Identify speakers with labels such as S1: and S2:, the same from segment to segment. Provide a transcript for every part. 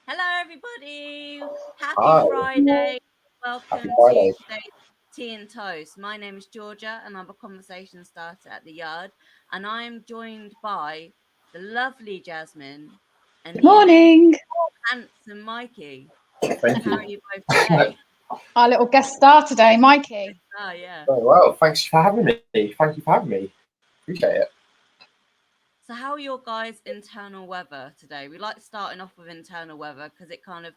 S1: Hello, everybody. Happy
S2: Hi,
S1: Friday.
S2: happy
S1: Welcome to
S2: Friday.
S1: today's Tea and Toast. My name is Georgia, and I'm a conversation starter at the Yard. And I'm joined by the lovely Jasmine and
S3: Good
S1: the amazing,
S3: morning.
S1: handsome Mikey.
S2: Thank
S1: How
S2: you.
S1: are you both today?
S3: Our little guest star today, Mikey.
S1: Oh, yeah.
S2: Very well. Thanks for having me. Thank you for having me. Appreciate it.
S1: So, how are your guys' internal weather today? We like starting off with internal weather because it kind of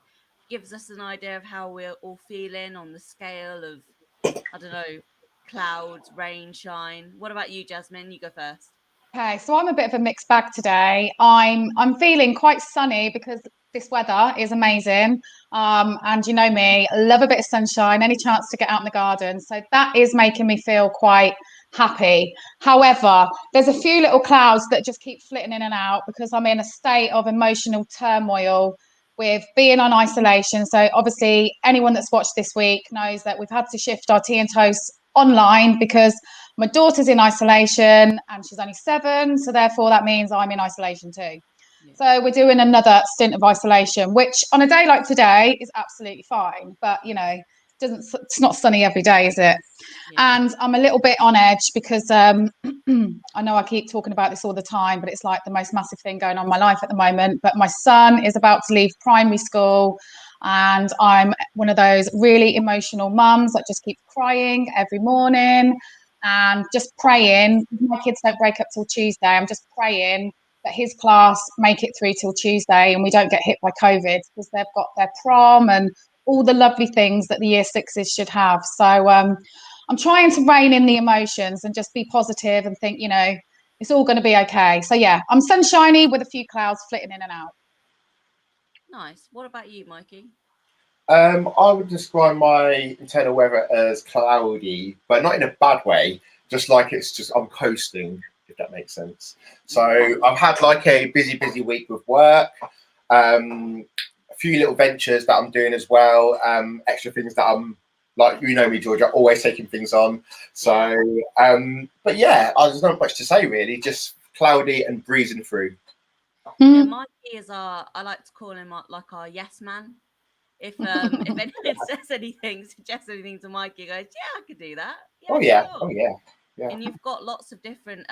S1: gives us an idea of how we're all feeling on the scale of, I don't know, clouds, rain, shine. What about you, Jasmine? You go first.
S3: Okay, so I'm a bit of a mixed bag today. I'm feeling quite sunny because this weather is amazing. And you know me, I love a bit of sunshine, any chance to get out in the garden. So that is making me feel quite happy. However, there's a few little clouds that just keep flitting in and out because I'm in a state of emotional turmoil with being on isolation. So obviously anyone that's watched this week knows that we've had to shift our tea and toast online because my daughter's in isolation and she's only 7, so therefore that means I'm in isolation too.
S1: Yeah.
S3: So we're doing another stint of isolation, which on a day like today is absolutely fine. But you know, it's not sunny every day, is it?
S1: Yeah.
S3: And I'm a little bit on edge because I know I keep talking about this all the time, but it's like the most massive thing going on in my life at the moment. But my son is about to leave primary school, and I'm one of those really emotional mums that just keeps crying every morning and just praying. My kids don't break up till Tuesday. I'm just praying that his class make it through till Tuesday and we don't get hit by COVID because they've got their prom and all the lovely things that the year sixes should have. So I'm trying to rein in the emotions and just be positive and think, you know, it's all going to be okay. So yeah, I'm sunshiny with a few clouds flitting in and out.
S1: Nice. What about you, Mikey?
S2: I would describe my internal weather as cloudy, but not in a bad way. Just like I'm coasting, if that makes sense. So I've had like a busy week with work. A few little ventures that I'm doing as well. Extra things that I'm like, you know me, Georgia, always taking things on. So, but yeah, there's not much to say really. Just cloudy and breezing through.
S1: Yeah, Mikey is I like to call him like our yes man. If anyone says anything, suggests anything to Mikey, he goes, yeah, I could do that.
S2: Oh
S1: Yeah,
S2: yeah,
S1: sure.
S2: oh yeah, yeah.
S1: And you've got lots of different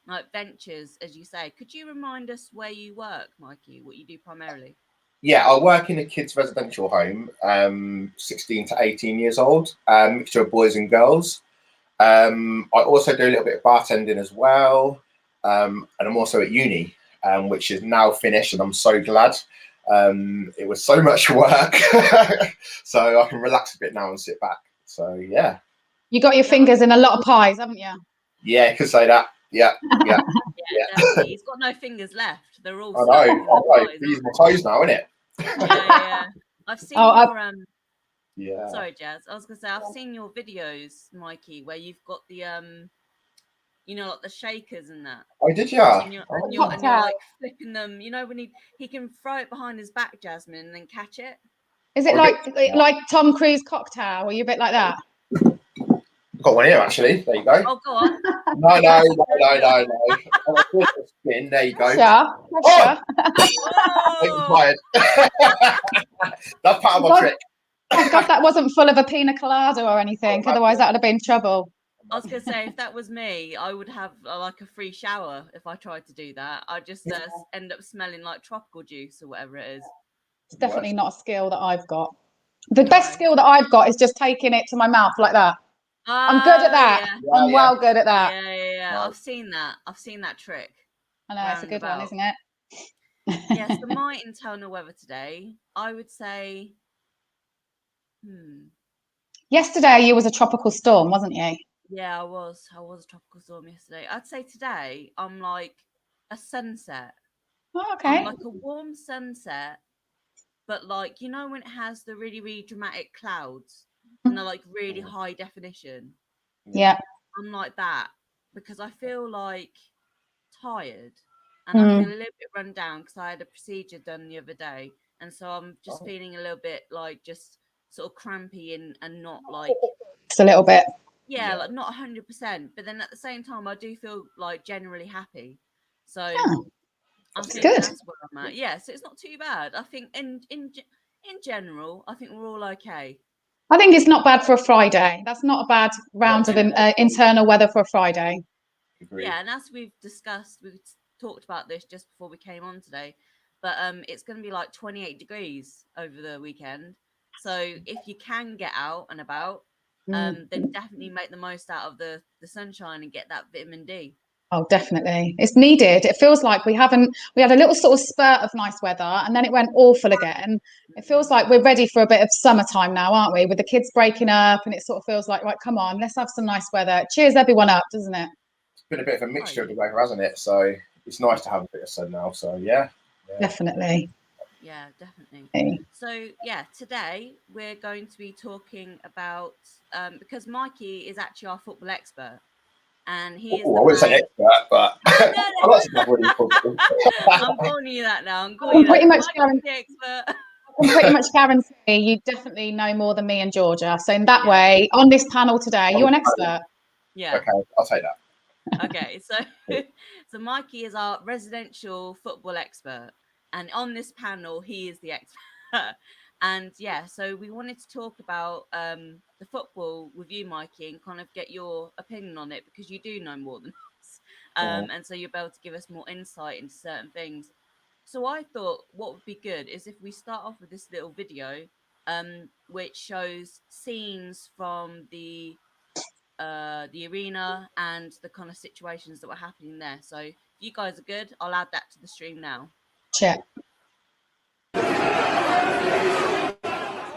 S1: like ventures, as you say. Could you remind us where you work, Mikey? What you do primarily?
S2: Yeah, I work in a kids' residential home, 16 to 18 years old, mixture of boys and girls. I also do a little bit of bartending as well, and I'm also at uni, which is now finished, and I'm so glad. It was so much work, so I can relax a bit now and sit back. So yeah,
S3: You got your fingers in a lot of pies, haven't you?
S2: yeah, could say that. Yeah, yeah,
S1: Yeah,
S2: yeah.
S1: definitely. He's got no fingers left. They're all
S2: I
S1: stuck
S2: know.
S1: in the pies,
S2: These
S1: aren't
S2: are my toes now, isn't it?
S1: they? Yeah. I've seen
S3: Oh,
S1: your
S2: Yeah.
S1: sorry, Jazz. I was gonna say I've seen your videos, Mikey, where you've got the like the shakers and that.
S2: I did, yeah.
S1: And you're
S2: Oh,
S1: and you're and you're
S3: cocktail.
S1: like flipping them, when he can throw it behind his back, Jasmine, and then catch it.
S3: Is it
S2: I'm a bit.
S3: like Tom Cruise cocktail? Are you a bit like that?
S2: Got one here actually. There you go.
S1: Oh, go on.
S2: No. Oh, a spin. There you go.
S3: Pressure,
S2: Oh,
S3: pressure.
S1: Oh,
S2: expired. That's part of my
S3: God,
S2: trick.
S3: thank God that wasn't full of a pina colada or anything. Otherwise, that would have been trouble.
S1: I was gonna say if that was me, I would have like a free shower if I tried to do that. I'd just end up smelling like tropical juice or whatever it is.
S3: It's definitely not a skill that I've got. The
S1: No.
S3: best skill that I've got is just taking it to my mouth like that. I'm good at
S1: Oh
S3: that.
S1: yeah.
S3: I'm
S2: Yeah.
S3: well good at that.
S1: Yeah.
S2: Right.
S1: I've seen that. I've seen that trick.
S3: I know it's a good one, isn't it?
S1: Yeah, so my internal weather today, I would say,
S3: Yesterday you was a tropical storm, wasn't you?
S1: yeah, I was a tropical storm yesterday. I'd say today I'm like a sunset.
S3: Oh,
S1: I'm
S3: okay.
S1: like a warm sunset, but like when it has the really dramatic clouds and they're like really high definition.
S3: Yeah.
S1: I'm like that because I feel like tired and I feel a little bit run down because I had a procedure done the other day, and so I'm just feeling a little bit like just sort of crampy and not like
S3: Just a little bit.
S1: like not 100%, but then at the same time I do feel like generally happy. So
S3: Oh.
S1: I
S3: It's
S1: think
S3: good.
S1: that's where I'm at. Yeah, so it's not too bad. I think in general, I think we're all okay.
S3: I think it's not bad for a Friday. That's not a bad round
S2: Not
S3: of
S2: too
S3: internal weather for a Friday.
S2: Agreed.
S1: Yeah, and as we've discussed, we've talked about this just before we came on today, but it's going to be like 28 degrees over the weekend. So if you can get out and about,
S3: Mm.
S1: then definitely make the most out of the sunshine and get that vitamin D.
S3: Oh, definitely. It's needed. It feels like we had a little sort of spurt of nice weather and then it went awful again. It feels like we're ready for a bit of summertime now, aren't we? With the kids breaking up and it sort of feels like, right, come on, let's have some nice weather. It cheers everyone up, doesn't it?
S2: It's been a bit of a
S1: Oh,
S2: mixture of
S1: yeah.
S2: the weather, hasn't it? So it's nice to have a bit of sun now. So yeah.
S3: Definitely.
S1: Yeah, definitely.
S3: Okay.
S1: So yeah, today we're going to be talking about because Mikey is actually our football expert, and he is
S2: Oh,
S1: the
S2: I wouldn't say
S1: man.
S2: expert, but
S1: No,
S2: I like to know what he's talking.
S1: I'm calling you that now. I'm
S3: I
S1: calling
S3: can
S1: you that.
S3: pretty much
S1: Mikey's the expert.
S3: guarantee you definitely know more than me and Georgia. So in that
S1: Yeah.
S3: way, on this panel today, you're an expert.
S1: Yeah.
S2: Okay, I'll take that.
S1: Okay. So so Mikey is our residential football expert, and on this panel, he is the expert. And yeah, so we wanted to talk about the football with you, Mikey, and kind of get your opinion on it because you do know more than us, and so you'll be able to give us more insight into certain things. So I thought what would be good is if we start off with this little video, which shows scenes from the arena and the kind of situations that were happening there. So if you guys are good, I'll add that to the stream now.
S3: Check.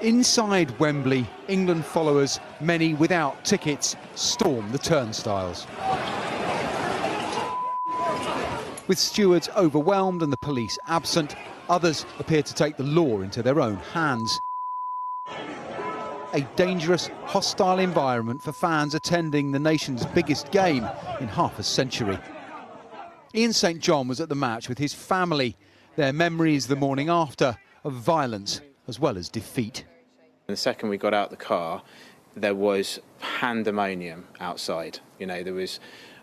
S4: Inside Wembley, England followers, many without tickets, storm the turnstiles. With stewards overwhelmed and the police absent, others appear to take the law into their own hands. A dangerous, hostile environment for fans attending the nation's biggest game in half a century. Ian St John was at the match with his family. Their memories the morning after of violence as well as defeat.
S5: The second we got out the car, there was pandemonium outside. You know, there was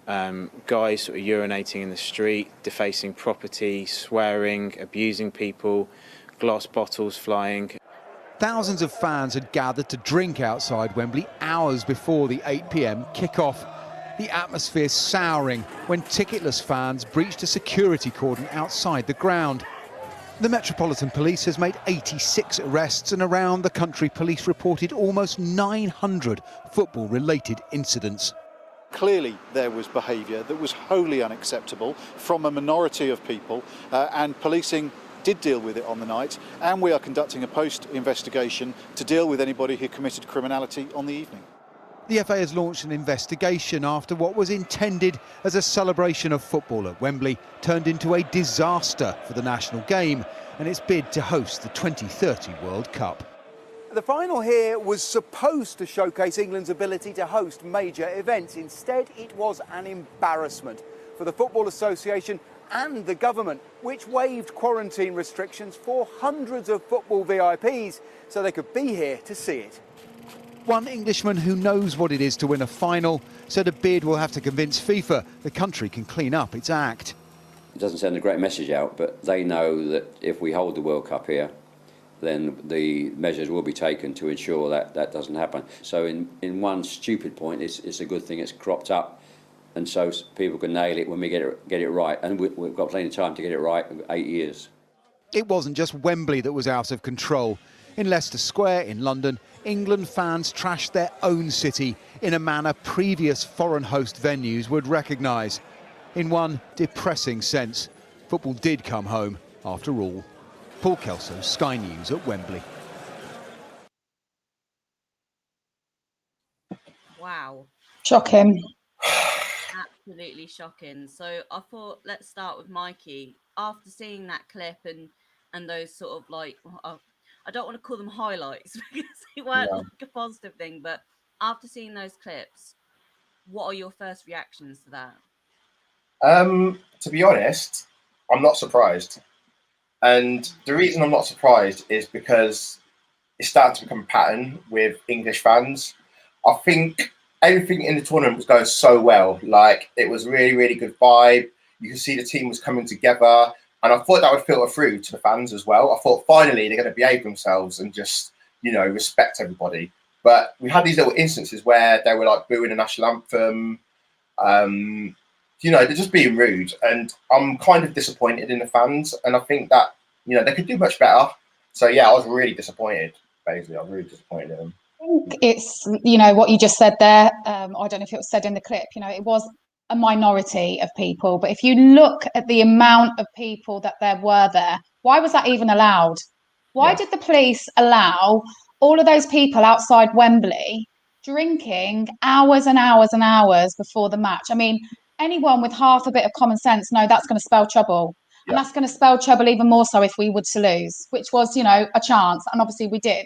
S5: guys sort of urinating in the street, defacing property, swearing, abusing people, glass bottles flying.
S4: Thousands of fans had gathered to drink outside Wembley hours before the 8 p.m. kick-off. The atmosphere souring when ticketless fans breached a security cordon outside the ground. The Metropolitan Police has made 86 arrests, and around the country police reported almost 900 football-related incidents.
S6: Clearly there was behaviour that was wholly unacceptable from a minority of people, and policing did deal with it on the night, and we are conducting a post-investigation to deal with anybody who committed criminality on the evening.
S4: The FA has launched an investigation after what was intended as a celebration of football at Wembley turned into a disaster for the national game and its bid to host the 2030 World Cup.
S7: The final here was supposed to showcase England's ability to host major events. Instead, it was an embarrassment for the Football Association and the government, which waived quarantine restrictions for hundreds of football VIPs so they could be here to see it.
S4: One Englishman who knows what it is to win a final said a bid will have to convince FIFA the country can clean up its act.
S8: It doesn't send a great message out, but they know that if we hold the World Cup here, then the measures will be taken to ensure that that doesn't happen. So in one stupid point, it's a good thing it's cropped up, and so people can nail it when we get it right. And we've got plenty of time to get it right, 8 years.
S4: It wasn't just Wembley that was out of control. In Leicester Square in London, England fans trashed their own city in a manner previous foreign host venues would recognise. In one depressing sense, football did come home after all. Paul Kelso, Sky News at Wembley.
S1: Wow.
S3: Shocking.
S1: Absolutely shocking. So I thought let's start with Mikey. After seeing that clip and those sort of like, I don't want to call them highlights because they weren't like a positive thing, but after seeing those clips, what are your first reactions to that?
S2: To be honest, I'm not surprised. And the reason I'm not surprised is because it's starting to become a pattern with English fans. I think everything in the tournament was going so well. Like, it was really, really good vibe. You could see the team was coming together. And I thought that would filter through to the fans as well. I thought finally they're going to behave themselves and just, respect everybody. But we had these little instances where they were like booing the national anthem. They're just being rude. And I'm kind of disappointed in the fans. And I think that, they could do much better. So, yeah, I was really disappointed, basically. I was really disappointed in them.
S3: I think it's, what you just said there. I don't know if it was said in the clip, it was a minority of people. But if you look at the amount of people that there were there, why was that even allowed? Why did the police allow all of those people outside Wembley drinking hours and hours and hours before the match? I mean, anyone with half a bit of common sense know that's going to spell trouble.
S2: Yeah.
S3: And that's going to spell trouble even more so if we were to lose, which was, a chance. And obviously we did.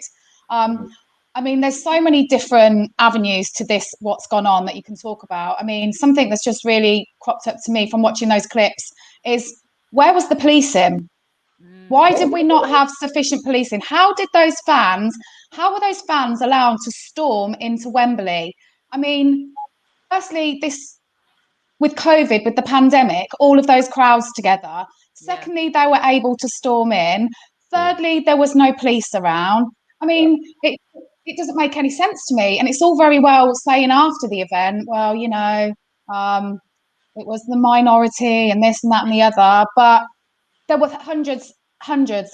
S3: I mean, there's so many different avenues to this, what's gone on that you can talk about. I mean, something that's just really cropped up to me from watching those clips is, where was the policing? Why did we not have sufficient policing? How were those fans allowed to storm into Wembley? I mean, firstly, with COVID, with the pandemic, all of those crowds together. Secondly, they were able to storm in. Thirdly, there was no police around. I mean, it doesn't make any sense to me. And it's all very well saying after the event, well, it was the minority and this and that and the other. But there were hundreds,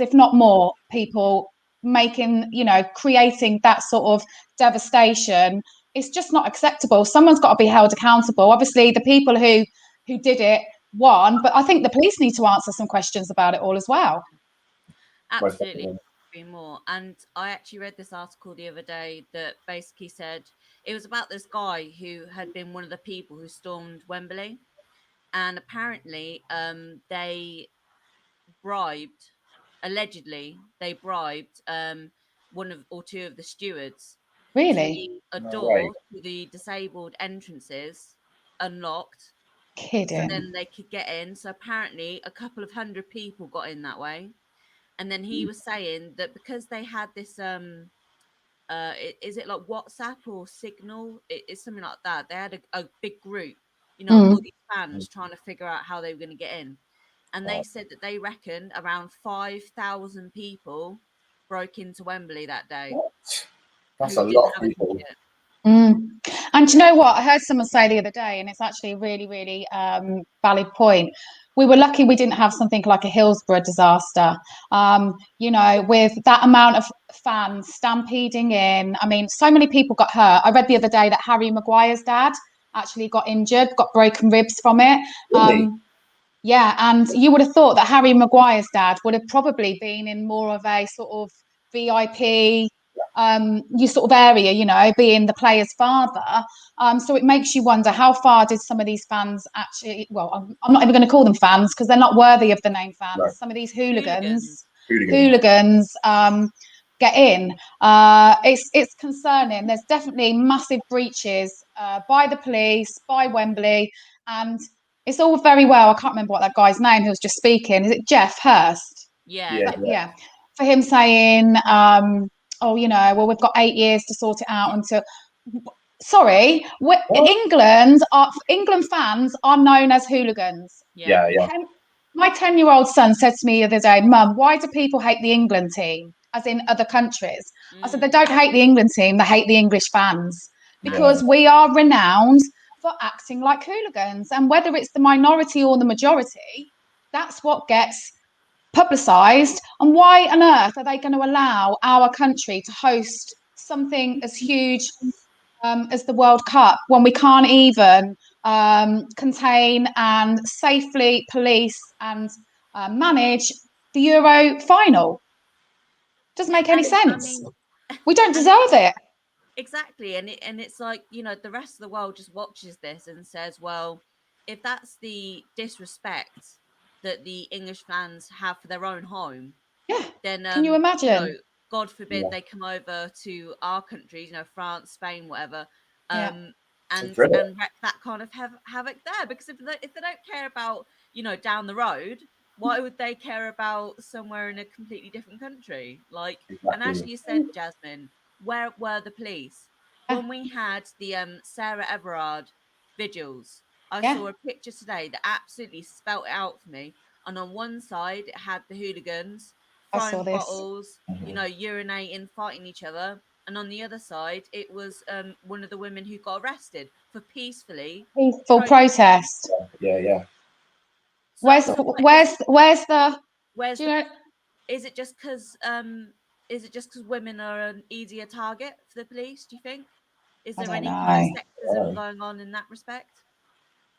S3: if not more, people creating that sort of devastation. It's just not acceptable. Someone's got to be held accountable. Obviously, the people who did it won, but I think the police need to answer some questions about it all as well.
S1: Absolutely. More. And I actually read this article the other day that basically said it was about this guy who had been one of the people who stormed Wembley, and apparently they allegedly bribed one of or two of the stewards to leave a door to the disabled entrances unlocked.
S3: Kidding.
S1: So then they could get in. So apparently a couple of hundred people got in that way. And then he was saying that because they had this is it like WhatsApp or Signal? It's something like that. They had a big group, all these fans trying to figure out how they were going to get in. And they said that they reckon around 5,000 people broke into Wembley that day.
S2: That's a lot of people.
S3: And you know what? I heard someone say the other day, and it's actually a really, really valid point. We were lucky we didn't have something like a Hillsborough disaster. With that amount of fans stampeding in. I mean, so many people got hurt. I read the other day that Harry Maguire's dad actually got injured, got broken ribs from it.
S2: Really?
S3: Yeah, and you would have thought that Harry Maguire's dad would have probably been in more of a sort of VIP sort of area, being the player's father. So it makes you wonder, how far did some of these fans actually, well, I'm not even going to call them fans because they're not worthy of the name fans.
S2: No.
S3: Some of these hooligans get in. It's concerning. There's definitely massive breaches by the police, by Wembley, and it's all very well. I can't remember what that guy's name who was just speaking. Is it Jeff Hurst?
S1: Yeah.
S3: For him saying, we've got 8 years to sort it out until. Sorry, England fans are known as hooligans.
S2: Yeah.
S3: My 10-year-old son said to me the other day, Mum, why do people hate the England team, as in other countries? I said, they don't hate the England team, they hate the English fans, because we are renowned for acting like hooligans. And whether it's the minority or the majority, that's what gets publicised. And why on earth are they going to allow our country to host something as huge as the World Cup when we can't even contain and safely police and manage the Euro final? Doesn't make any sense. We don't deserve it.
S1: Exactly. And it's like, the rest of the world just watches this and says, well, if that's the disrespect that the English fans have for their own home, then
S3: can you imagine?
S1: God forbid they come over to our countries, France, Spain, whatever, and wreak that kind of havoc there. Because if they don't care about, down the road, why would they care about somewhere in a completely different country? Like, and as you said, Jasmine, where were the police when we had the Sarah Everard vigils? I saw a picture today that absolutely spelt it out for me. and on one side it had the hooligans
S3: I saw
S1: throwing
S3: this.
S1: bottles, you know, urinating, fighting each other, and on the other side it was one of the women who got arrested for peacefully
S3: Peaceful protest.
S2: Yeah.
S1: So I feel like
S3: Where's the?
S1: where's
S3: Do you
S1: the
S3: know?
S1: is it just because women are an easier target for the police, do you think? Is
S3: I
S1: there
S3: don't
S1: any kind of
S3: know.
S1: sexism going on in that respect?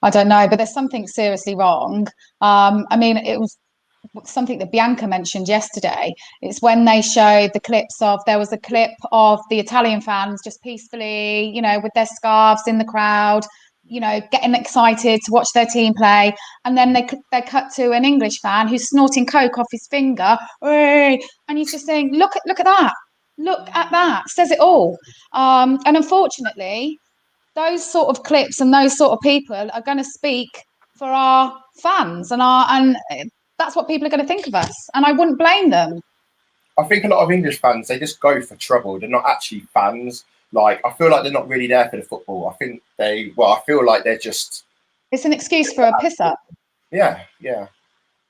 S3: I don't know, but there's something seriously wrong. I mean, it was something that Bianca mentioned yesterday. It's when they showed the clips of, there was a clip of the Italian fans just peacefully, you know, with their scarves in the crowd, you know, getting excited to watch their team play. And then they cut to an English fan who's snorting coke off his finger. And he's just saying, look at that. Look at that. Says it all. And unfortunately, those sort of clips and those sort of people are going to speak for our fans, and that's what people are going to think of us, and I wouldn't blame them.
S2: I think a lot of English fans, they just go for trouble. They're not actually fans. Like, I feel like they're not really there for the football. I think I feel like they're just.
S3: It's an excuse for a piss up.
S2: Yeah,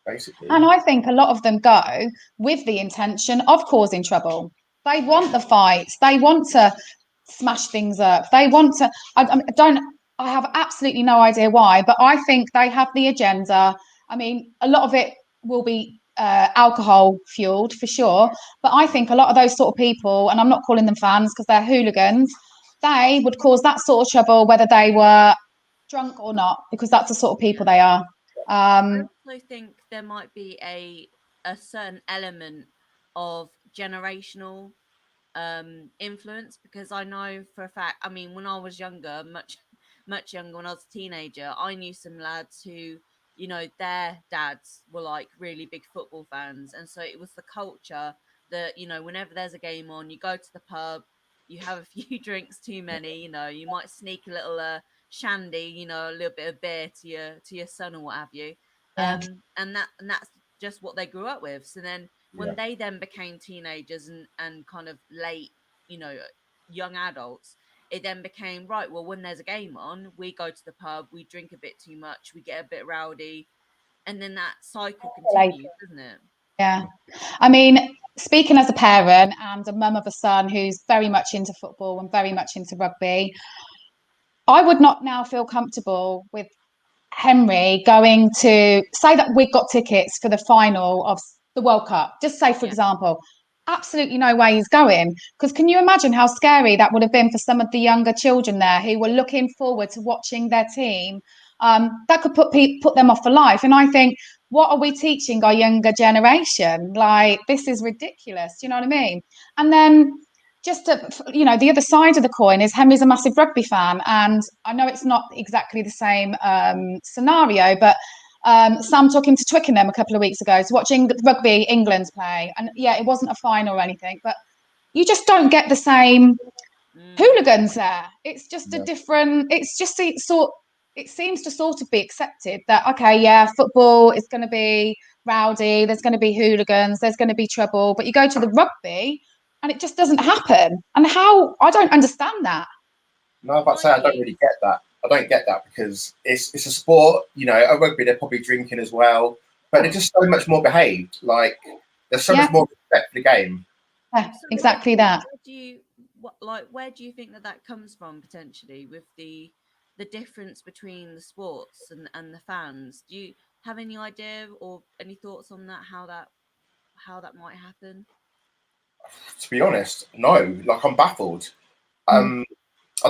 S2: basically.
S3: And I think a lot of them go with the intention of causing trouble. They want the fights. They want to smash things up. They want to. I have absolutely no idea why, but I think they have the agenda. I mean, a lot of it will be alcohol fueled for sure, but I think a lot of those sort of people, and I'm not calling them fans because they're hooligans, they would cause that sort of trouble whether they were drunk or not, because that's the sort of people they are.
S1: I also think there might be a certain element of generational influence, because I know for a fact, I mean, when I was younger, much younger, when I was a teenager, I knew some lads who, you know, their dads were like really big football fans, and so it was the culture that, you know, whenever there's a game on, you go to the pub, you have a few drinks too many, you know, you might sneak a little shandy, you know, a little bit of beer to your son or what have you.
S3: Yeah.
S1: And that's just what they grew up with. So then when
S2: Yeah.
S1: they then became teenagers and kind of late, you know, young adults, it then became, right, well, when there's a game on, we go to the pub, we drink a bit too much, we get a bit rowdy, and then that cycle continues, doesn't it?
S3: Yeah. I mean, speaking as a parent and a mum of a son who's very much into football and very much into rugby, I would not now feel comfortable with Henry going to say that we've got tickets for the final of the World Cup. Just say, for example, absolutely no way he's going. Because can you imagine how scary that would have been for some of the younger children there who were looking forward to watching their team? That could put them off for life. And I think, what are we teaching our younger generation? Like, this is ridiculous. Do you know what I mean? And then just to, you know, the other side of the coin is Henry's a massive rugby fan, and I know it's not exactly the same scenario, but Sam took him to Twickenham a couple of weeks ago to watch rugby England play, and yeah, it wasn't a final or anything, but you just don't get the same hooligans there. It's just a different. It's just it seems to sort of be accepted that, okay, yeah, football is going to be rowdy, there's going to be hooligans, there's going to be trouble, but you go to the rugby and it just doesn't happen. And how, I don't understand that.
S2: No, I was about to say, I don't really get that. I don't get that because it's a sport, you know, at rugby they're probably drinking as well, but they're just so much more behaved. Like, there's so much more respect for the game.
S3: Yeah, exactly that.
S1: Where do you think that comes from potentially with the difference between the sports and the fans? Do you have any idea or any thoughts on that, how that might happen?
S2: To be honest, no. Like, I'm baffled. I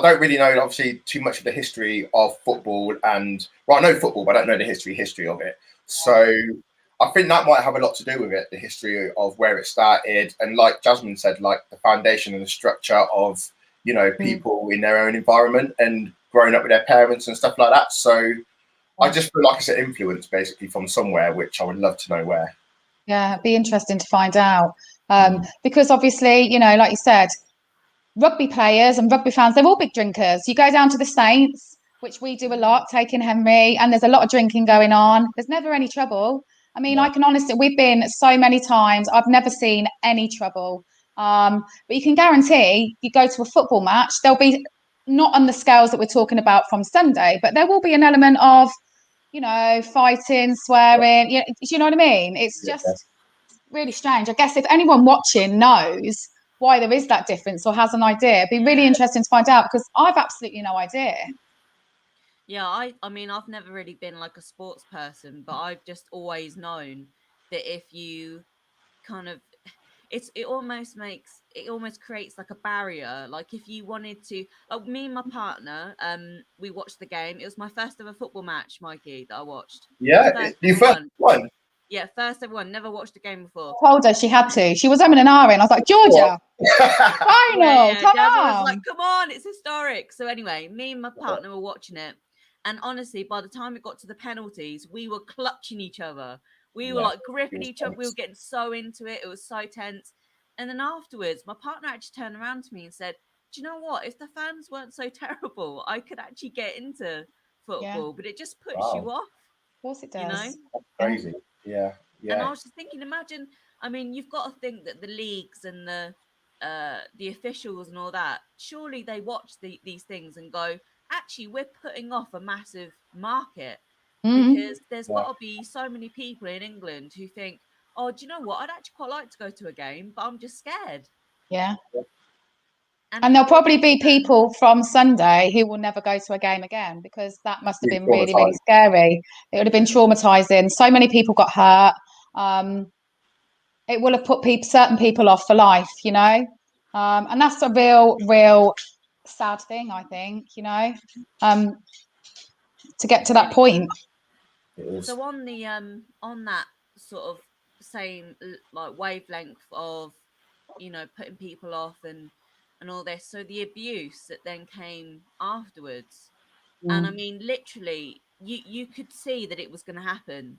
S2: don't really know, obviously, too much of the history of football, and I know football, but I don't know the history of it. So I think that might have a lot to do with it, the history of where it started, and like Jasmin said, like the foundation and the structure of, you know, people in their own environment and growing up with their parents and stuff like that. So I just feel like it's an influence basically from somewhere, which I would love to know where.
S3: Yeah, it'd be interesting to find out. Because obviously, you know, like you said, rugby players and rugby fans, they're all big drinkers. You go down to the Saints, which we do a lot, taking Henry, and there's a lot of drinking going on. There's never any trouble. I mean, I can honestly, we've been so many times, I've never seen any trouble. But you can guarantee you go to a football match, there'll be not on the scales that we're talking about from Sunday, but there will be an element of you know, fighting, swearing. Do you know what I mean? It's just really strange. I guess if anyone watching knows why there is that difference or has an idea, it'd be really interesting to find out, because I've absolutely no idea.
S1: Yeah, I mean, I've never really been like a sports person, but I've just always known that if you kind of it almost creates like a barrier. Like if you wanted to, like me and my partner, we watched the game. It was my first ever football match, Mikey, that I watched.
S2: Yeah,
S1: First
S2: you
S1: ever
S2: first
S1: one.
S2: one.
S1: Yeah, first ever one. Never watched a game before.
S3: I told her she had to. She was umming and ahhing. I was like, Georgia, final, come
S1: Jasmine was like,
S3: on.
S1: come on, it's historic. So anyway, me and my partner were watching it. And honestly, by the time it got to the penalties, we were clutching each other. We were like gripping each other. We were getting so into it. It was so tense. And then afterwards, my partner actually turned around to me and said, do you know what? If the fans weren't so terrible, I could actually get into football, but it just puts you off.
S3: Of course it does.
S1: You know?
S2: That's crazy. Yeah.
S1: And I was just thinking, imagine, I mean, you've got to think that the leagues and the officials and all that, surely they watch these things and go, actually, we're putting off a massive market, because there's got to be so many people in England who think, oh, do you know what? I'd actually quite like to go to a game, but I'm just scared.
S3: Yeah. And there'll probably be people from Sunday who will never go to a game again, because that must have been really, really scary. It would have been traumatizing. So many people got hurt. It will have put certain people off for life, you know. And that's a real sad thing, I think, you know, to get to that point.
S1: So on the on that sort of same like wavelength of, you know, putting people off and all this, so the abuse that then came afterwards, and I mean literally you could see that it was going to happen.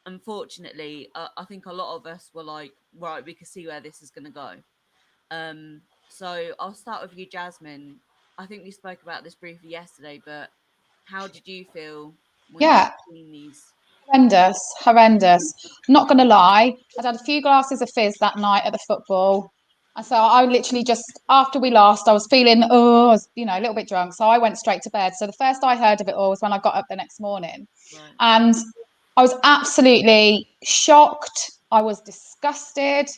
S1: Unfortunately, I think a lot of us were like, right, we can see where this is going to go. So I'll start with you, Jasmine. I think we spoke about this briefly yesterday, but how did you feel when you've seen these?
S3: Horrendous. Not going to lie, I'd had a few glasses of fizz that night at the football. And so I literally just, after we lost, I was feeling, a little bit drunk. So I went straight to bed. So the first I heard of it all was when I got up the next morning. Right. And I was absolutely shocked. I was disgusted.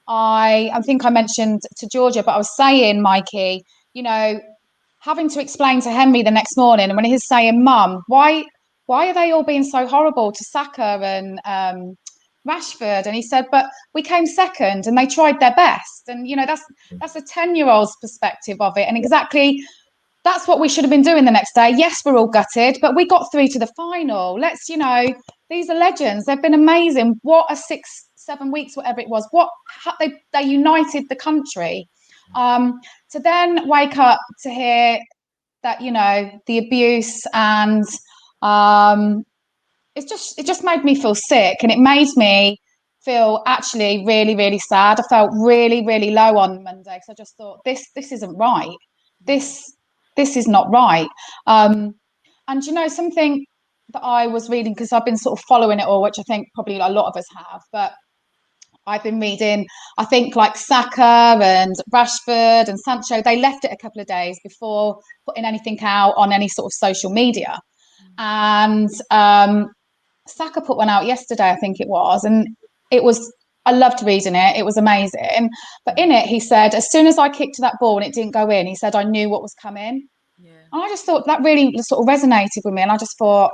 S3: I think I mentioned to Georgia, but I was saying, Mikey, you know, having to explain to Henry the next morning, and when he's saying, Mum, why are they all being so horrible to Saka and Rashford? And he said, but we came second and they tried their best. And, you know, that's a 10-year-old's perspective of it. And exactly that's what we should have been doing the next day. Yes, we're all gutted, but we got through to the final. Let's, you know, these are legends. They've been amazing. What a 6-7 weeks, whatever it was. They united the country. To then wake up to hear that, you know, the abuse, and it just made me feel sick, and it made me feel actually really, really sad. I felt really, really low on Monday, because I just thought this isn't right. This is not right. And you know, something that I was reading, because I've been sort of following it all, which I think probably a lot of us have, but I've been reading, I think like Saka and Rashford and Sancho, they left it a couple of days before putting anything out on any sort of social media. And Saka put one out yesterday, I think it was, and I loved reading it. It was amazing. But in it, he said, as soon as I kicked that ball and it didn't go in, he said, I knew what was coming. Yeah. And I just thought that really sort of resonated with me. And I just thought,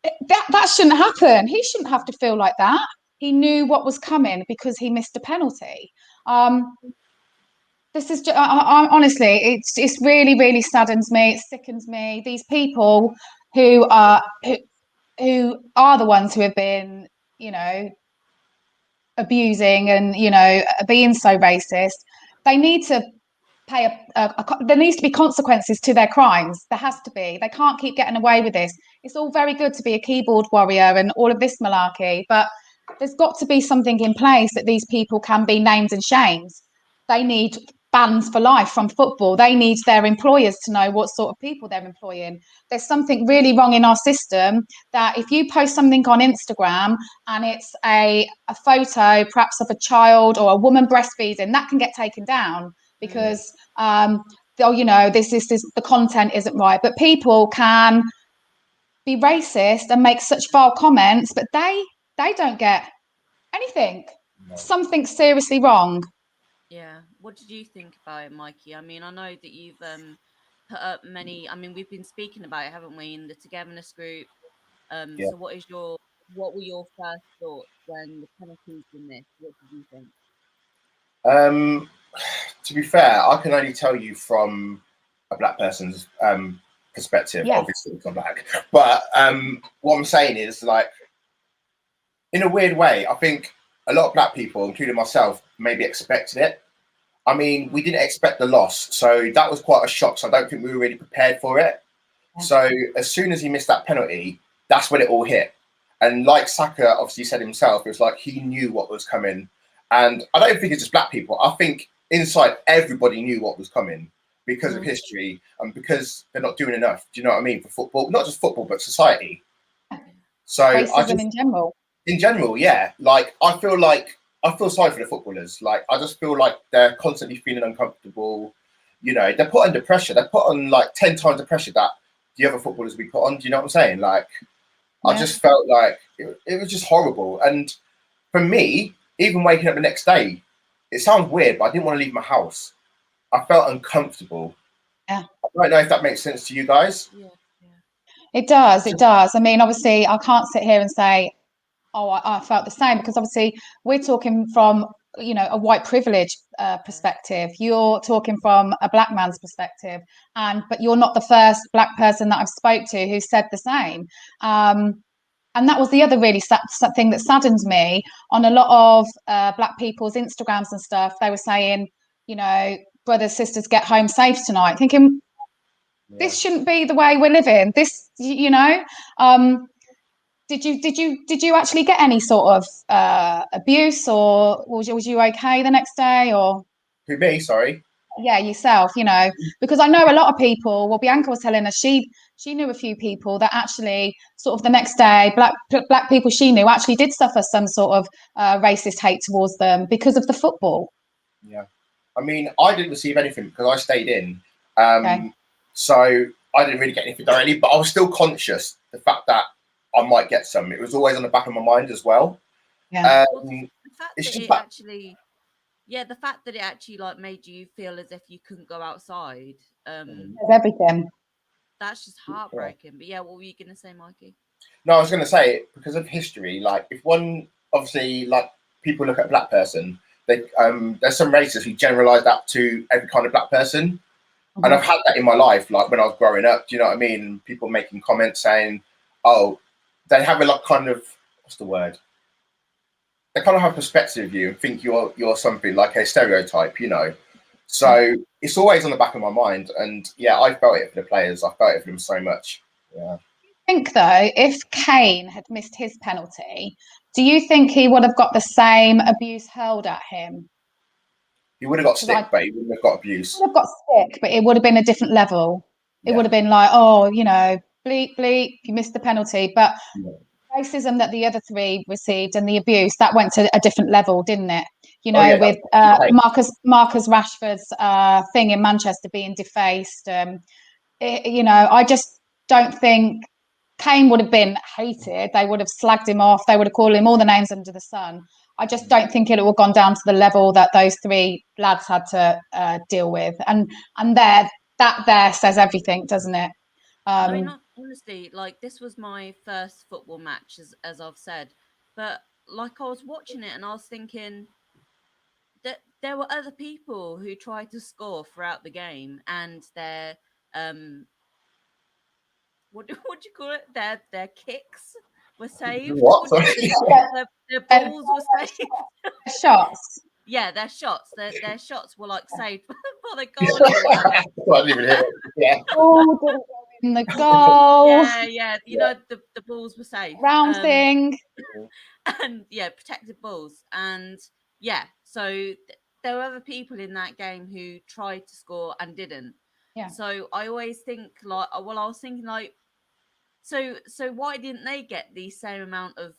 S3: that shouldn't happen. He shouldn't have to feel like that. He knew what was coming because he missed a penalty. This is just, honestly, it's really, really saddens me. It sickens me. These people who are the ones who have been, you know, abusing and, you know, being so racist, they need to pay there needs to be consequences to their crimes. There has to be. They can't keep getting away with this. It's all very good to be a keyboard warrior and all of this malarkey, but there's got to be something in place that these people can be named and shamed. They need bans for life from football. They need their employers to know what sort of people they're employing. There's something really wrong in our system that if you post something on Instagram and it's a photo perhaps of a child or a woman breastfeeding, that can get taken down because oh, you know, this the content isn't right. But people can be racist and make such vile comments, but they don't get anything.
S2: No.
S3: Something's seriously wrong.
S1: Yeah. What did you think about it, Mikey? I mean, I know that you've put up many. I mean, we've been speaking about it, haven't we, in the Togetherness group?
S2: Yeah.
S1: So what were your first thoughts when the penalties were missed? What did you think?
S2: To be fair, I can only tell you from a black person's perspective.
S3: Yeah.
S2: Obviously, because I'm black. But what I'm saying is, like, in a weird way, I think a lot of black people, including myself, maybe expected it. I mean, we didn't expect the loss, so that was quite a shock. So I don't think we were really prepared for it.
S3: Yeah.
S2: So as soon as he missed that penalty, that's when it all hit. And like Saka obviously said himself, it was like he knew what was coming. And I don't think it's just black people. I think inside everybody knew what was coming because of history and because they're not doing enough. Do you know what I mean? For football, not just football, but society. So
S3: Racism in general.
S2: in general, yeah. Like I feel sorry for the footballers. Like I just feel like they're constantly feeling uncomfortable. You know, they're put under pressure. They're put on like 10 times the pressure that the other footballers we put on. Do you know what I'm saying? Like I just felt like it was just horrible. And for me, even waking up the next day, it sounds weird, but I didn't want to leave my house. I felt uncomfortable.
S3: Yeah.
S2: I don't know if that makes sense to you guys.
S1: Yeah.
S3: It does. It does. I mean, obviously, I can't sit here and say, oh, I felt the same, because obviously we're talking from, you know, a white privilege perspective. You're talking from a black man's perspective, but you're not the first black person that I've spoke to who said the same. And that was the other really sad thing that saddened me. On a lot of black people's Instagrams and stuff, they were saying, you know, brothers, sisters, get home safe tonight. Thinking, this shouldn't be the way we're living. This, you know. Did you actually get any sort of abuse, or was you okay the next day, or?
S2: Who, me? Sorry.
S3: Yeah, yourself, you know, because I know a lot of people. Well, Bianca was telling us she knew a few people that actually sort of the next day, black people she knew actually did suffer some sort of racist hate towards them because of the football.
S2: Yeah, I mean, I didn't receive anything because I stayed in,
S3: Okay.
S2: so I didn't really get anything directly. But I was still conscious the fact that I might get some. It was always on the back of my mind as well.
S3: Yeah.
S1: Well, the fact
S2: It's
S1: that
S2: just
S1: it
S2: that
S1: actually, yeah, the fact that it actually like made you feel as if you couldn't go outside,
S3: Everything.
S1: that's just heartbreaking. But yeah, what were you gonna say, Mikey?
S2: No, I was going to say because of history. Like, if one obviously like people look at a black person, they there's some racists who generalize that to every kind of black person, and I've had that in my life. Like when I was growing up, do you know what I mean? People making comments saying, "Oh, they have a lot kind of what's the word? They kind of have perspective of you and think you're something like a stereotype, you know." So it's always on the back of my mind, and yeah, I felt it for the players. I felt it for them so much. Yeah.
S3: I think though, if Kane had missed his penalty, do you think he would have got the same abuse hurled at him?
S2: He would have got stick, but he wouldn't have got abuse.
S3: He would have got sick, but it would have been a different level. It
S2: Yeah.
S3: would have been like, oh, you know, bleep, bleep, you missed the penalty. But racism that the other three received and the abuse, that went to a different level, didn't it? You know, with Marcus Rashford's thing in Manchester being defaced. You know, I just don't think Kane would have been hated. They would have slagged him off. They would have called him all the names under the sun. I just don't think it would have gone down to the level that those three lads had to deal with. And that says everything, doesn't it?
S1: I mean, honestly, like this was my first football match, as I've said, but like I was watching it and I was thinking that there were other people who tried to score throughout the game, and their what do you call it? Their kicks were saved.
S2: What?
S1: Their balls were saved.
S3: Shots.
S1: Yeah, their shots. Their shots were like saved by the goal.
S2: I didn't even hear it. Yeah.
S3: Oh, didn't go in the goal.
S1: Yeah. You know, the balls were safe.
S3: Round thing.
S1: And yeah, protected balls. And yeah, so there were other people in that game who tried to score and didn't.
S3: Yeah.
S1: So I always think like, well, I was thinking like, so why didn't they get the same amount of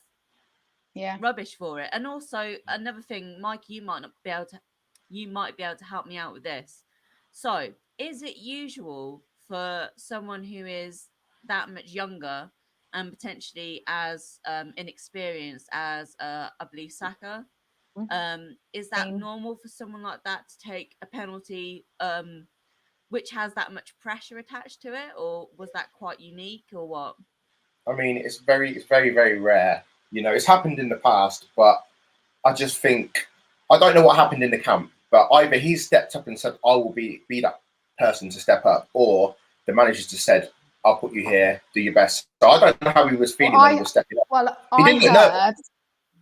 S1: rubbish for it? And also another thing, Mike, you might be able to help me out with this. So is it usual for someone who is that much younger and potentially as inexperienced as I believe Saka? Is that normal for someone like that to take a penalty which has that much pressure attached to it, or was that quite unique, or what?
S2: I mean, it's very, very rare. You know, it's happened in the past, but I just think I don't know what happened in the camp. But either he stepped up and said, "I will be that person to step up," or the manager just said, "I'll put you here, do your best." So I don't know how he was feeling when he was stepping up.
S3: Well,
S2: He
S3: I
S2: didn't look nervous.
S3: heard.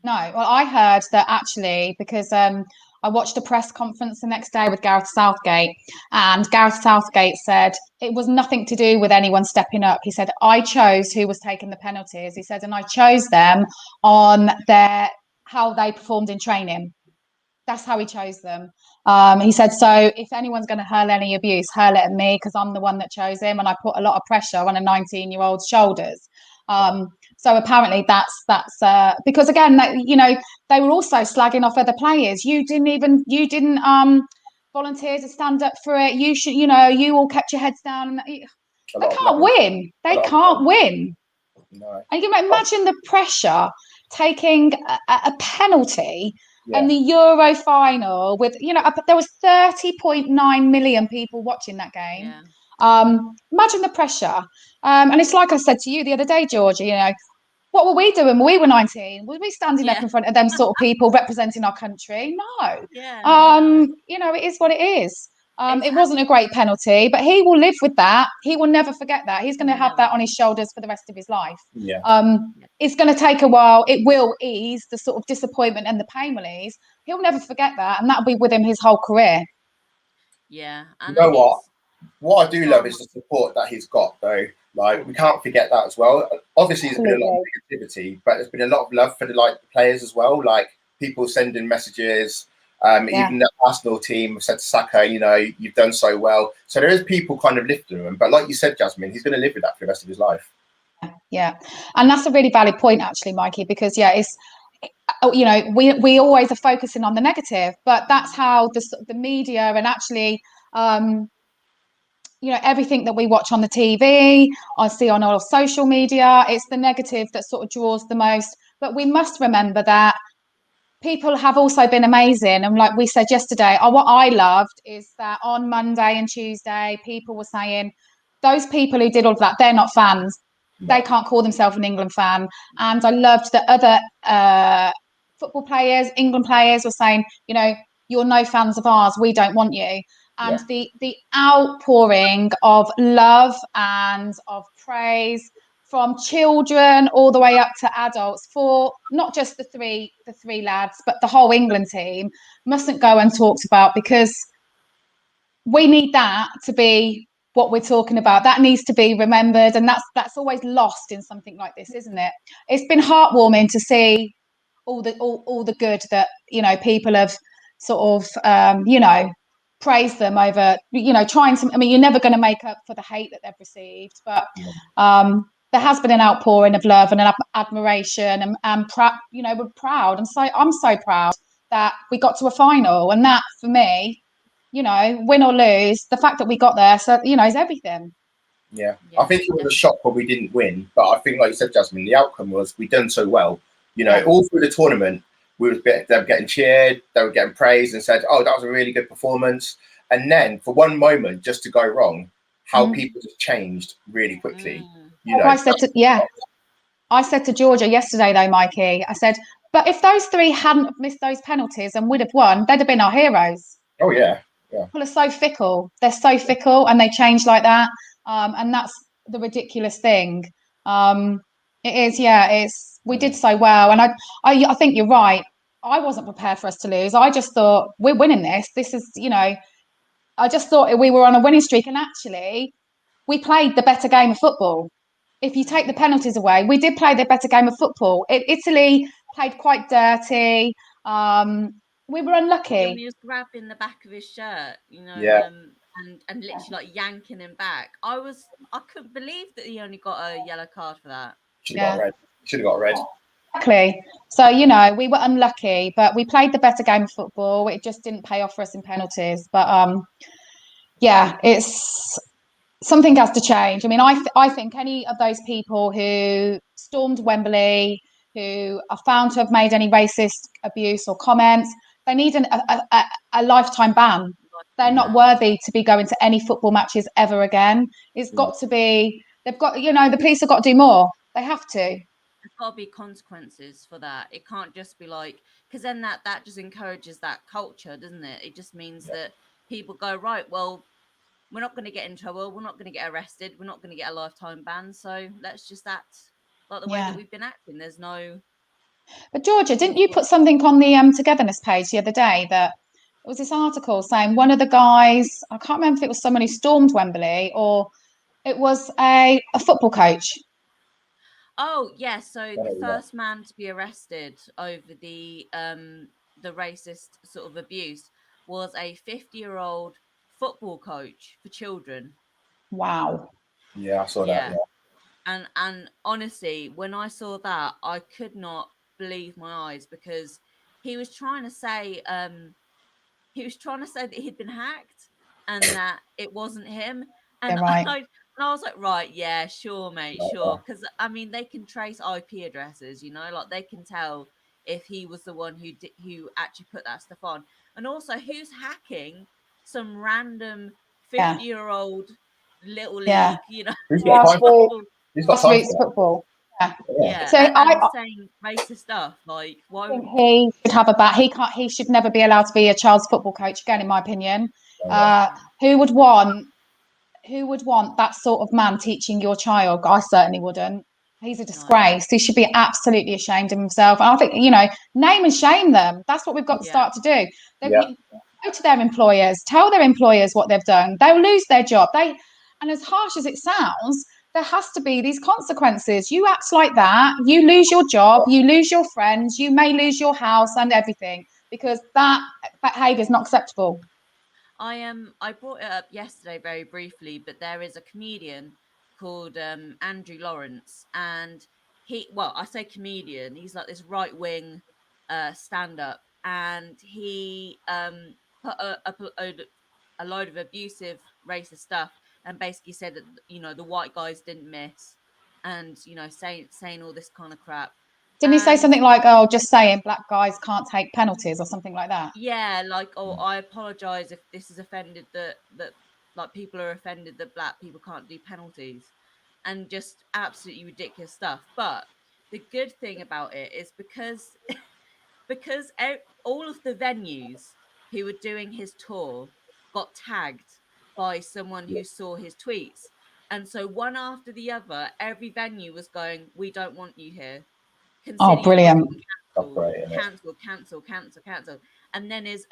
S3: No, well, I heard that actually because I watched a press conference the next day with Gareth Southgate, and Gareth Southgate said it was nothing to do with anyone stepping up. He said, I chose who was taking the penalties. He said, and I chose them on how they performed in training. That's how he chose them. He said, so if anyone's going to hurl any abuse, hurl it at me because I'm the one that chose him, and I put a lot of pressure on a 19-year-old's shoulders. So apparently that's because again, they were also slagging off other players. You didn't volunteer to stand up for it. You should, you all kept your heads down. They can't win. They can't win.
S2: No.
S3: And you can imagine the pressure taking a penalty in the Euro final with, there was 30.9 million people watching that game. Imagine the pressure. And it's like I said to you the other day, Georgia, what were we doing when we were 19? Were we standing up in front of them sort of people representing our country? No. It is what it is. It wasn't a great penalty, but he will live with that. He will never forget that. He's going to have that on his shoulders for the rest of his life. It's going to take a while. It will ease. The sort of disappointment and the pain will ease. He'll never forget that, and that'll be with him his whole career.
S1: Yeah.
S2: You know what I do love is the support that he's got, though. Like, we can't forget that as well. Obviously, there's been a lot of negativity, but there's been a lot of love for the players as well. Like, people sending messages. Even the Arsenal team have said to Saka, you've done so well. So there is people kind of lifting him. But like you said, Jasmine, he's going to live with that for the rest of his life.
S3: Yeah, and that's a really valid point, actually, Mikey, because it's we always are focusing on the negative, but that's how the media and actually everything that we watch on the TV, I see on all social media, it's the negative that sort of draws the most. But we must remember that people have also been amazing. And like we said yesterday, what I loved is that on Monday and Tuesday, people were saying, those people who did all of that, they're not fans. They can't call themselves an England fan. And I loved that other football players, England players were saying, you're no fans of ours. We don't want you. And the outpouring of love and of praise from children all the way up to adults for not just the three lads, but the whole England team mustn't go untalked about, because we need that to be what we're talking about. That needs to be remembered, and that's always lost in something like this, isn't it? It's been heartwarming to see all the good that people have sort of praised them over trying to. I mean, you're never going to make up for the hate that they've received, but there has been an outpouring of love and an admiration, and we're proud. And so I'm so proud that we got to a final, and that for me, win or lose, the fact that we got there, so is everything.
S2: Yeah, I think it was a shock when we didn't win, but I think, like you said, Jasmine, the outcome was we done so well. All through the tournament, they were getting cheered, they were getting praised, and said, "Oh, that was a really good performance." And then, for one moment, just to go wrong, how people just changed really quickly.
S3: I said to Georgia yesterday, though, Mikey, I said, but if those three hadn't missed those penalties and would have won, they'd have been our heroes.
S2: Oh yeah.
S3: People are so fickle. They're so fickle, and they change like that. And that's the ridiculous thing. It is, it's we did so well, and I think you're right. I wasn't prepared for us to lose. I just thought we're winning this. This is, I just thought we were on a winning streak, and actually, we played the better game of football. If you take the penalties away, we did play the better game of football. Italy played quite dirty. We were unlucky.
S1: He was grabbing the back of his shirt, and literally like yanking him back. I couldn't believe that he only got a yellow card for that.
S2: Should have got a red.
S3: Exactly. So, we were unlucky, but we played the better game of football. It just didn't pay off for us in penalties. But yeah, it's something has to change. I mean, I think any of those people who stormed Wembley, who are found to have made any racist abuse or comments, they need a lifetime ban. They're not worthy to be going to any football matches ever again. It's got to be, they've got, the police have got to do more. They have to.
S1: There's got to be consequences for that. It can't just be like, because then that just encourages that culture, doesn't it? It just means that people go, right, well, we're not going to get in trouble. We're not going to get arrested. We're not going to get a lifetime ban. So let's just act like the way that we've been acting. There's no.
S3: But Georgia, didn't you put something on the Togetherness page the other day that it was this article saying one of the guys, I can't remember if it was someone who stormed Wembley or it was a football coach.
S1: Oh yeah, so the first man to be arrested over the racist sort of abuse was a 50-year-old football coach for children.
S3: Wow.
S2: Yeah, I saw that. Yeah.
S1: And honestly, when I saw that, I could not believe my eyes because he was trying to say that he'd been hacked and that it wasn't him. And
S3: right.
S1: I was like, right, yeah, sure, mate, sure. Because I mean, they can trace IP addresses, like they can tell if he was the one who actually put that stuff on. And also, who's hacking some random 50-year-old little league,
S2: Who's got time? Who's got time
S3: for football?
S1: Yeah.
S3: So
S1: and saying racist stuff, like why?
S3: I think he should have a bat. He should never be allowed to be a child's football coach again, in my opinion. Who would want that sort of man teaching your child? I certainly wouldn't. He's a disgrace. He should be absolutely ashamed of himself. And I think, name and shame them. That's what we've got to start to do. Go to their employers, tell their employers what they've done. They'll lose their job. And as harsh as it sounds, there has to be these consequences. You act like that, you lose your job, you lose your friends, you may lose your house and everything because that behaviour is not acceptable.
S1: I brought it up yesterday very briefly, but there is a comedian called Andrew Lawrence, and I say comedian, he's like this right wing stand up, and he put a load of abusive racist stuff and basically said that the white guys didn't miss, and saying all this kind of crap.
S3: Didn't he say something like, "Oh, just saying black guys can't take penalties" or something like that?
S1: Yeah, like, "Oh, I apologize if this is offended that like people are offended that black people can't do penalties," and just absolutely ridiculous stuff. But the good thing about it is because all of the venues who were doing his tour got tagged by someone who saw his tweets, and so one after the other, every venue was going, "We don't want you here. Consider your booking cancel." And then his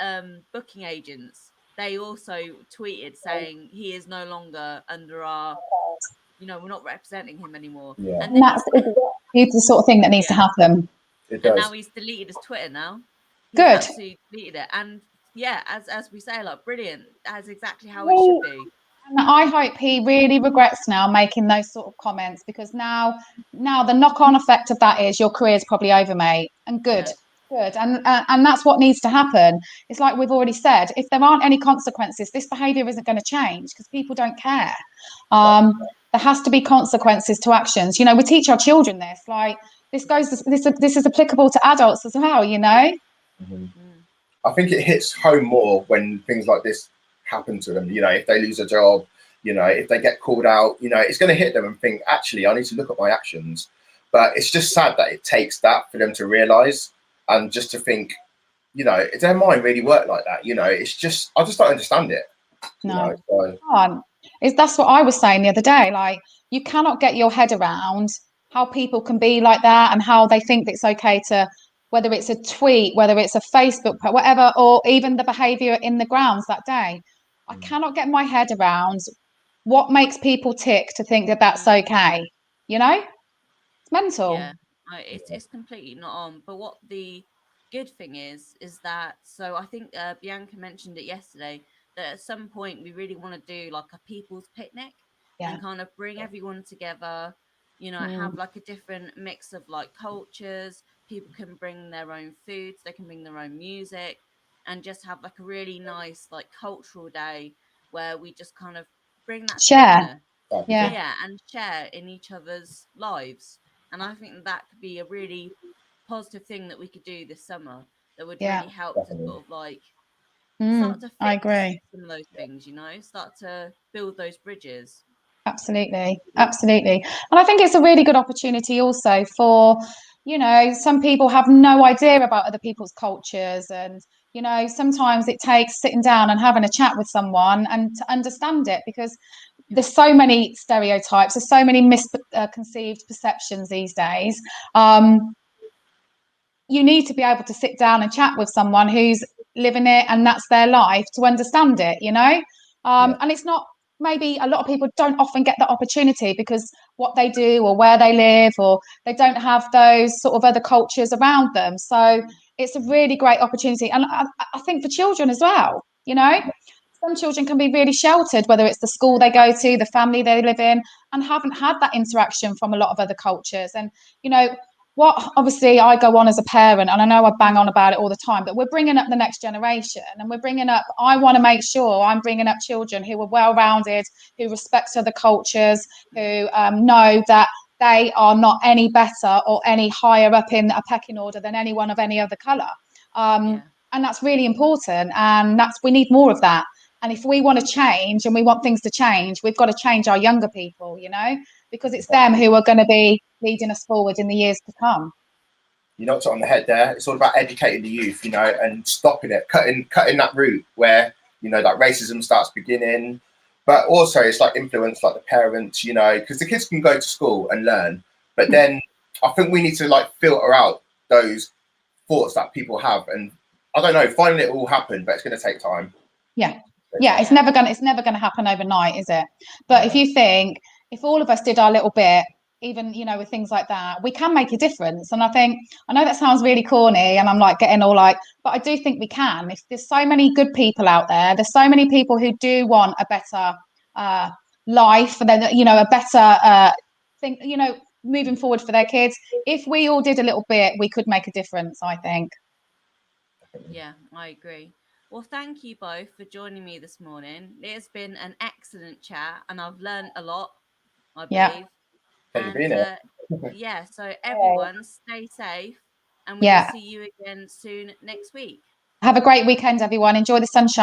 S1: booking agents, they also tweeted saying he is no longer under our, we're not representing him anymore. And then
S3: that's the sort of thing that needs to happen.
S1: And now he's deleted his Twitter now. He's
S3: Good.
S1: absolutely deleted it. And yeah, as we say, like, brilliant. That's exactly how it should be.
S3: And I hope he really regrets now making those sort of comments because now the knock-on effect of that is your career's probably over, mate. And good. And that's what needs to happen. It's like we've already said, if there aren't any consequences, this behaviour isn't going to change because people don't care. There has to be consequences to actions. We teach our children this. Like this is applicable to adults as well.
S2: Mm-hmm. I think it hits home more when things like this happen to them. If they lose a job, if they get called out, it's going to hit them and think, actually, I need to look at my actions. But it's just sad that it takes that for them to realise and just to think, their mind really work like that. It's just, I just don't understand it.
S3: No, that's what I was saying the other day. Like, you cannot get your head around how people can be like that and how they think it's okay to, whether it's a tweet, whether it's a Facebook, whatever, or even the behaviour in the grounds that day. I cannot get my head around what makes people tick to think that that's okay. It's mental.
S1: Yeah, it's completely not on. But what the good thing is that, so I think Bianca mentioned it yesterday, that at some point we really want to do like a people's picnic and kind of bring everyone together, have like a different mix of like cultures. People can bring their own foods, they can bring their own music, and just have like a really nice like cultural day where we just kind of bring that
S3: Share.
S1: together.
S3: Yeah.
S1: Yeah, and share in each other's lives. And I think that could be a really positive thing that we could do this summer that would
S3: Yeah.
S1: really help to sort of like
S3: Mm,
S1: start to
S3: I
S1: fix
S3: agree.
S1: some of those things, start to build those bridges.
S3: Absolutely, absolutely. And I think it's a really good opportunity also for, some people have no idea about other people's cultures. And, sometimes it takes sitting down and having a chat with someone and to understand it, because there's so many stereotypes, there's so many misconceived perceptions these days. You need to be able to sit down and chat with someone who's living it and that's their life to understand it, and it's not, maybe a lot of people don't often get that opportunity because what they do or where they live, or they don't have those sort of other cultures around them. So it's a really great opportunity. And I think for children as well, some children can be really sheltered, whether it's the school they go to, the family they live in, and haven't had that interaction from a lot of other cultures. And, what obviously I go on as a parent, and I know I bang on about it all the time, but we're bringing up the next generation, and I want to make sure I'm bringing up children who are well-rounded, who respect other cultures, who know that they are not any better or any higher up in a pecking order than anyone of any other colour. And that's really important, and we need more of that. And if we want to change and we want things to change, we've got to change our younger people, because it's them who are going to be leading us forward in the years to come.
S2: You knocked it on the head there. It's all about educating the youth, and stopping it, cutting that route where, that racism starts beginning. But also it's like influence, like the parents, because the kids can go to school and learn. But then I think we need to like filter out those thoughts that people have. And I don't know, finally it will happen, but it's going to take time.
S3: Yeah, it's never gonna happen overnight, is it? But if you think, if all of us did our little bit, even with things like that, we can make a difference. And I know that sounds really corny, and I'm like getting all like, but I do think we can. If there's so many good people out there's so many people who do want a better life, and then a better thing, moving forward for their kids. If we all did a little bit, we could make a difference, I think.
S1: Yeah, I agree. Well, thank you both for joining me this morning. It has been an excellent chat, and I've learned a lot, I
S3: Yeah.
S1: believe.
S2: Pleasure
S1: And
S2: being here.
S1: yeah, so everyone stay safe, and we will
S3: Yeah.
S1: see you again soon next week.
S3: Have a great weekend, everyone. Enjoy the sunshine.